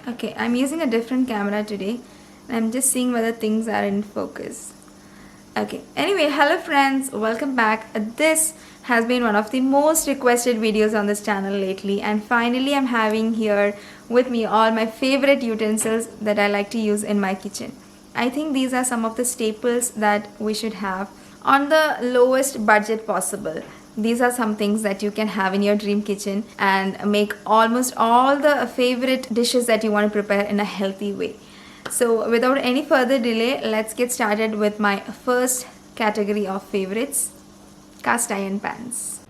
Okay, I'm using a different camera today. I'm just seeing whether things are in focus. Okay, anyway, hello friends, welcome back. This has been one of the most requested videos on this channel lately, and finally I'm having here with me all my favorite utensils that I like to use in my kitchen. I think these are some of the staples that we should have on the lowest budget possible. These are some things that you can have in your dream kitchen and make almost all the favorite dishes that you want to prepare in a healthy way. So without any further delay, let's get started with my first category of favorites, cast iron pans.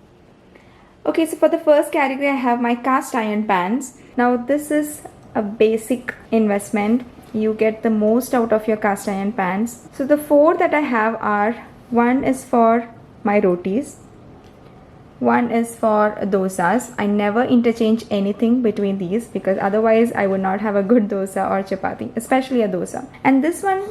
Okay, so for the first category I have my cast iron pans. Now this is a basic investment. You get the most out of your cast iron pans. So the four that I have are, one is for my rotis, one is for dosas. I never interchange anything between these because otherwise I would not have a good dosa or chapati, especially a dosa. And this one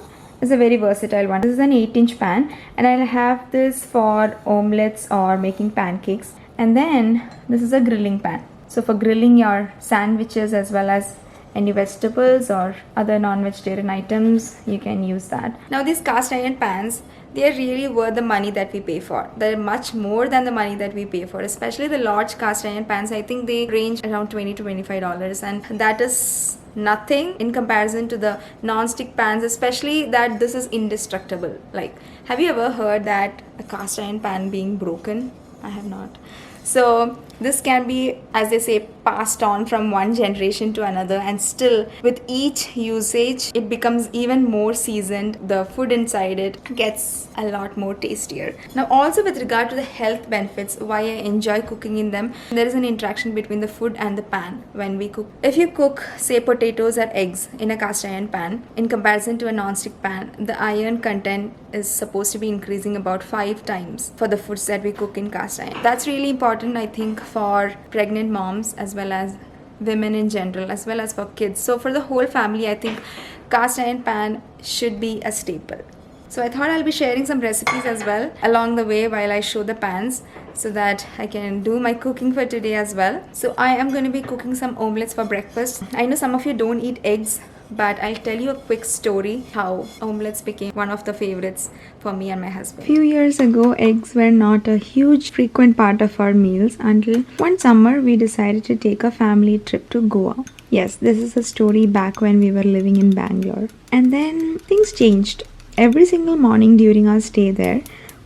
is a very versatile one. This is an 8-inch pan and I'll have this for omelets or making pancakes. And then this is a grilling pan. So for grilling your sandwiches as well as any vegetables or other non-vegetarian items, you can use that. Now these cast iron pans, they are really worth the money that we pay for. They're much more than the money that we pay for, especially the large cast iron pans. I think they range around $20 to $25, and that is nothing in comparison to the non-stick pans, especially that this is indestructible. Like, have you ever heard that a cast iron pan being broken? I have not. So this can be, as they say, passed on from one generation to another, and still with each usage it becomes even more seasoned. The food inside it gets a lot more tastier. Now also with regard to the health benefits, why I enjoy cooking in them, there is an interaction between the food and the pan when we cook. If you cook say potatoes or eggs in a cast iron pan in comparison to a non-stick pan, the iron content is supposed to be increasing about 5 times for the foods that we cook in cast iron. That's really important, I think, for pregnant moms as well as women in general, as well as for kids. So for the whole family, I think cast iron pan should be a staple. So I thought I'll be sharing some recipes as well along the way while I show the pans, so that I can do my cooking for today as well. So I am going to be cooking some omelets for breakfast. I know some of you don't eat eggs, but I'll tell you a quick story how omelets became one of the favorites for me and my husband. A few years ago, eggs were not a huge frequent part of our meals until one summer we decided to take a family trip to Goa. Yes, this is a story back when we were living in Bangalore. And then things changed. Every single morning during our stay there,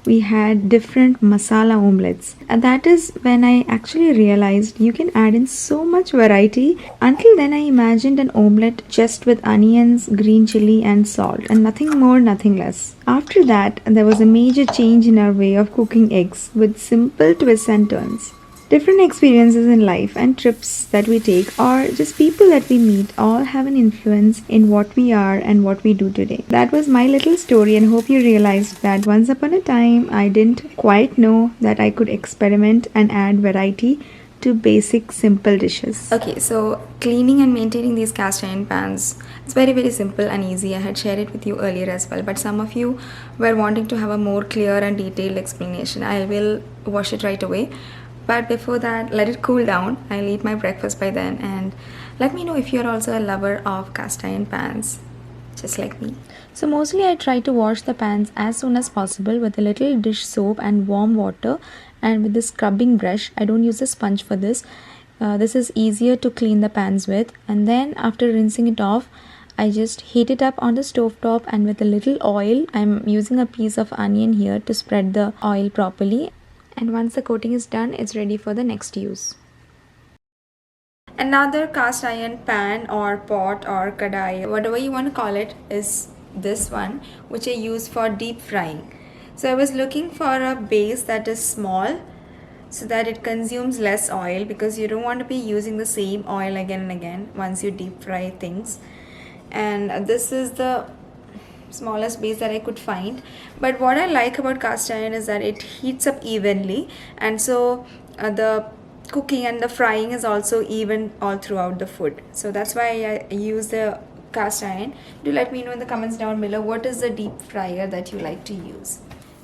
we had different masala omelets, and that is when I actually realized you can add in so much variety. Until then I imagined an omelette just with onions, green chili and salt, and nothing more, nothing less. After that, there was a major change in our way of cooking eggs with simple twists and turns. Different experiences in life and trips that we take, or just people that we meet, all have an influence in what we are and what we do today. That was my little story, and hope you realized that once upon a time I didn't quite know that I could experiment and add variety to basic simple dishes. Okay, so cleaning and maintaining these cast iron pans, it's very simple and easy. I had shared it with you earlier as well, but some of you were wanting to have a more clear and detailed explanation. I will wash it right away. But before that, let it cool down. I'll eat my breakfast by then, and let me know if you're also a lover of cast iron pans, just like me. So mostly I try to wash the pans as soon as possible with a little dish soap and warm water, and with the scrubbing brush. I don't use a sponge for this. This is easier to clean the pans with. And then after rinsing it off, I just heat it up on the stove top, and with a little oil, I'm using a piece of onion here to spread the oil properly. And once the coating is done, it's ready for the next use. Another cast iron pan or pot or kadai, whatever you want to call it, is this one, which I use for deep frying. So I was looking for a base that is small so that it consumes less oil, because you don't want to be using the same oil again and again once you deep fry things. And this is the smallest base that I could find. But what I like about cast iron is that it heats up evenly, and so the cooking and the frying is also even all throughout the food. So that's why I use the cast iron. Do let me know in the comments down below what is the deep fryer that you like to use.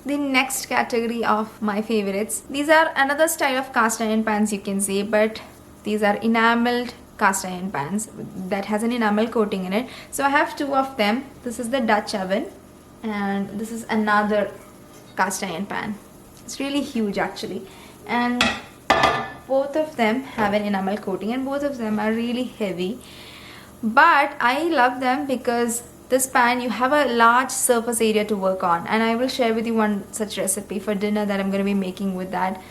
The next category of my favorites, these are another style of cast iron pans, you can say, but these are enameled cast iron pans that has an enamel coating in it. So I have two of them. This is the Dutch oven and this is another cast iron pan. It's really huge actually, and both of them have an enamel coating and both of them are really heavy. But I love them because this pan, you have a large surface area to work on, and I will share with you one such recipe for dinner that I'm going to be making with that.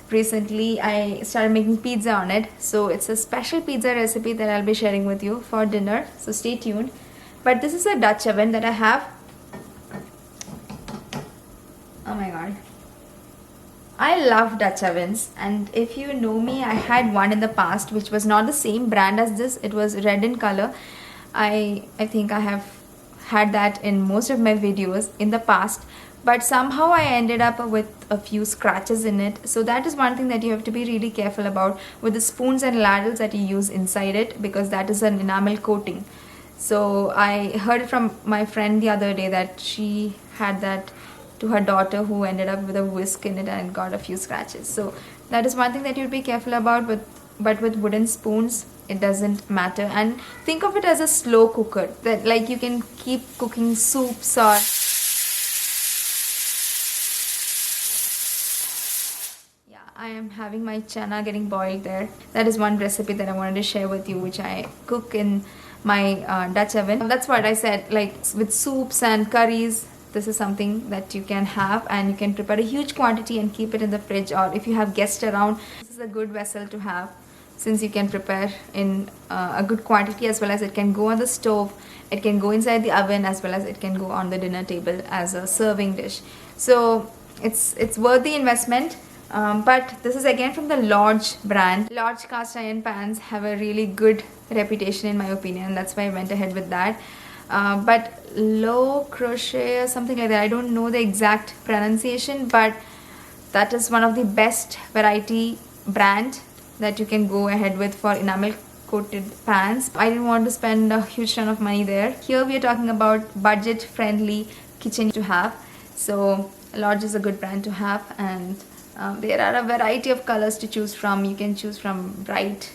Recently I started making pizza on it, so it's a special pizza recipe that I'll be sharing with you for dinner, so stay tuned. But this is a Dutch oven that I have. Oh my god, I love Dutch ovens, and if you know me, I had one in the past which was not the same brand as this. It was red in color. I think I have had that in most of my videos in the past, but somehow I ended up with a few scratches in it. So that is one thing that you have to be really careful about with the spoons and ladles that you use inside it, because that is an enamel coating. So I heard from my friend the other day that she had that to her daughter, who ended up with a whisk in it and got a few scratches. So that is one thing that you'd be careful about. But with wooden spoons, it doesn't matter. And think of it as a slow cooker, that like you can keep cooking soups or I am having my chana getting boiled there. That is one recipe that I wanted to share with you, which I cook in my Dutch oven. That's what I said, like with soups and curries, this is something that you can have, and you can prepare a huge quantity and keep it in the fridge, or if you have guests around, this is a good vessel to have, since you can prepare in a good quantity, as well as it can go on the stove, it can go inside the oven, as well as it can go on the dinner table as a serving dish. So it's worth the investment. But this is again from the Lodge brand. Lodge cast iron pans have a really good reputation in my opinion. That's why I went ahead with that. But low crochet or something like that, I don't know the exact pronunciation, but that is one of the best variety brand that you can go ahead with for enamel coated pans. I didn't want to spend a huge ton of money there. Here we are talking about budget friendly kitchen to have. So Lodge is a good brand to have, and there are a variety of colors to choose from. You can choose from bright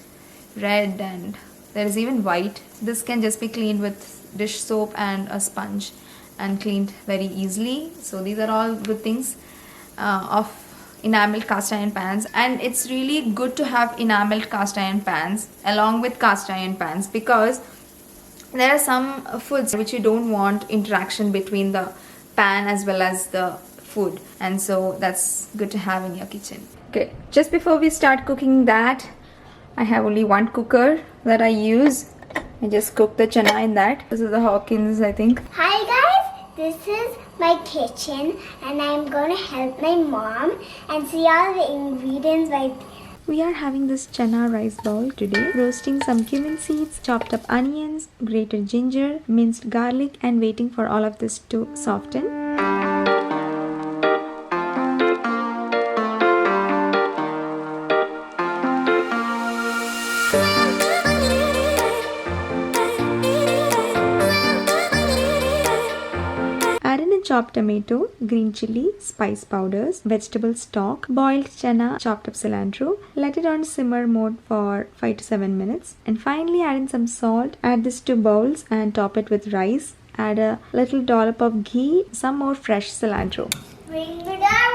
red, and there is even white. This can just be cleaned with dish soap and a sponge and cleaned very easily. So these are all good things of enameled cast iron pans, and it's really good to have enameled cast iron pans along with cast iron pans, because there are some foods which you don't want interaction between the pan as well as the food, and so that's good to have in your kitchen. Okay, just before we start cooking that, I have only one cooker that I use. I just cook the chana in that. This is the Hawkins, I think. Hi guys, this is my kitchen and I'm going to help my mom and see all the ingredients right. We are having this chana rice bowl today. Roasting some cumin seeds, chopped up onions, grated ginger, minced garlic, and waiting for all of this to soften. Chopped tomato, green chili, spice powders, vegetable stock, boiled chana, chopped up cilantro. Let it on simmer mode for 5 to 7 minutes. And finally add in some salt. Add this to bowls and top it with rice. Add a little dollop of ghee, some more fresh cilantro. Bring it around!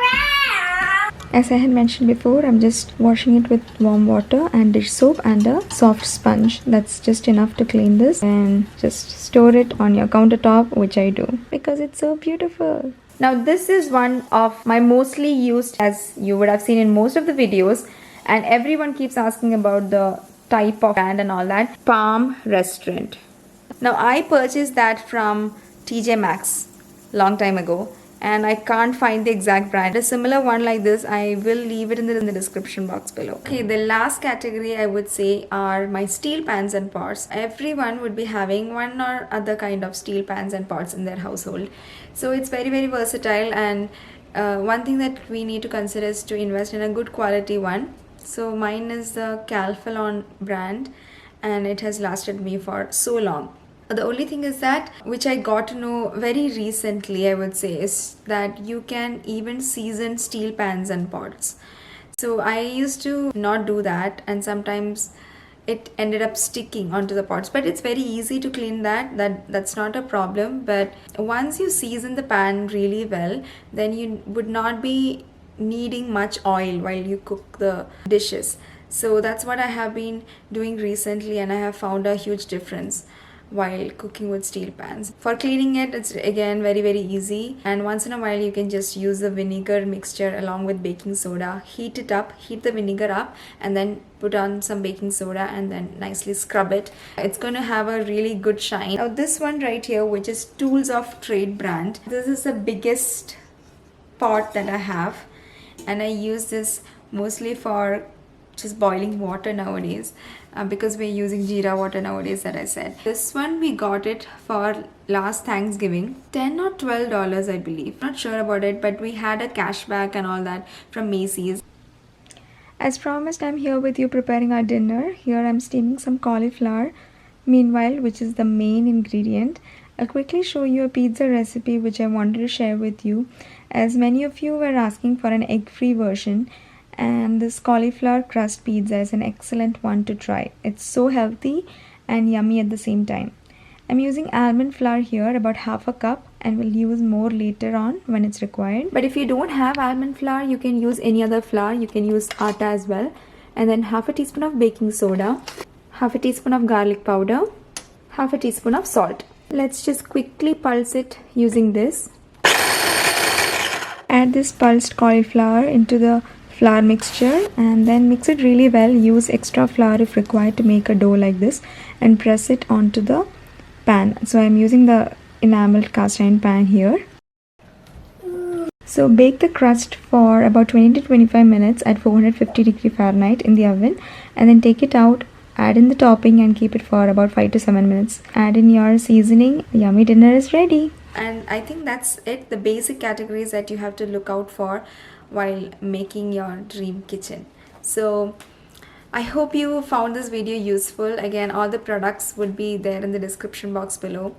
As I had mentioned before, I'm just washing it with warm water and dish soap and a soft sponge. That's just enough to clean this, and just store it on your countertop, which I do because it's so beautiful. Now this is one of my mostly used, as you would have seen in most of the videos, and everyone keeps asking about the type of brand and all that. Palm Restaurant. Now I purchased that from TJ Maxx long time ago, and I can't find the exact brand. A similar one like this, I will leave it in the description box below. Okay, the last category I would say are my steel pans and pots. Everyone would be having one or other kind of steel pans and pots in their household. So it's very versatile, and one thing that we need to consider is to invest in a good quality one. So mine is the Cauliflower brand, and it has lasted me for so long. The only thing is that, which I got to know very recently, I would say, is that you can even season steel pans and pots. So I used to not do that, and sometimes it ended up sticking onto the pots, but it's very easy to clean that's not a problem. But once you season the pan really well, then you would not be needing much oil while you cook the dishes. So that's what I have been doing recently, and I have found a huge difference while cooking with steel pans. For cleaning it, it's again very easy, and once in a while you can just use the vinegar mixture along with baking soda, heat the vinegar up, and then put on some baking soda and then nicely scrub it. It's going to have a really good shine. Now this one right here, which is Tools of Trade brand, this is the biggest pot that I have, and I use this mostly for just boiling water nowadays, because we're using jeera water nowadays, that I said. This one we got it for last Thanksgiving, $10 or $12 I believe, not sure about it, but we had a cashback and all that from Macy's. As promised, I'm here with you preparing our dinner. Here I'm steaming some cauliflower, meanwhile, which is the main ingredient. I'll quickly show you a pizza recipe which I wanted to share with you, as many of you were asking for an egg-free version, and this cauliflower crust pizza is an excellent one to try. It's so healthy and yummy at the same time. I'm using almond flour here, about half a cup, and will use more later on when it's required. But if you don't have almond flour, you can use any other flour. You can use atta as well. And then half a teaspoon of baking soda, half a teaspoon of garlic powder, half a teaspoon of salt. Let's just quickly pulse it using this. Add this pulsed cauliflower into the flour mixture and then mix it really well. Use extra flour if required to make a dough like this, and press it onto the pan. So I'm using the enameled cast iron pan here. So bake the crust for about 20 to 25 minutes at 450 degree Fahrenheit in the oven, and then take it out, add in the topping and keep it for about 5 to 7 minutes. Add in your seasoning. Yummy dinner is ready. And I think that's it, the basic categories that you have to look out for while making your dream kitchen. So I hope you found this video useful. Again, all the products will be there in the description box below.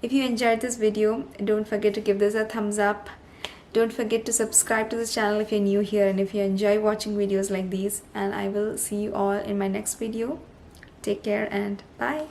If you enjoyed this video, don't forget to give this a thumbs up. Don't forget to subscribe to this channel if you're new here and if you enjoy watching videos like these. And I will see you all in my next video. Take care and bye.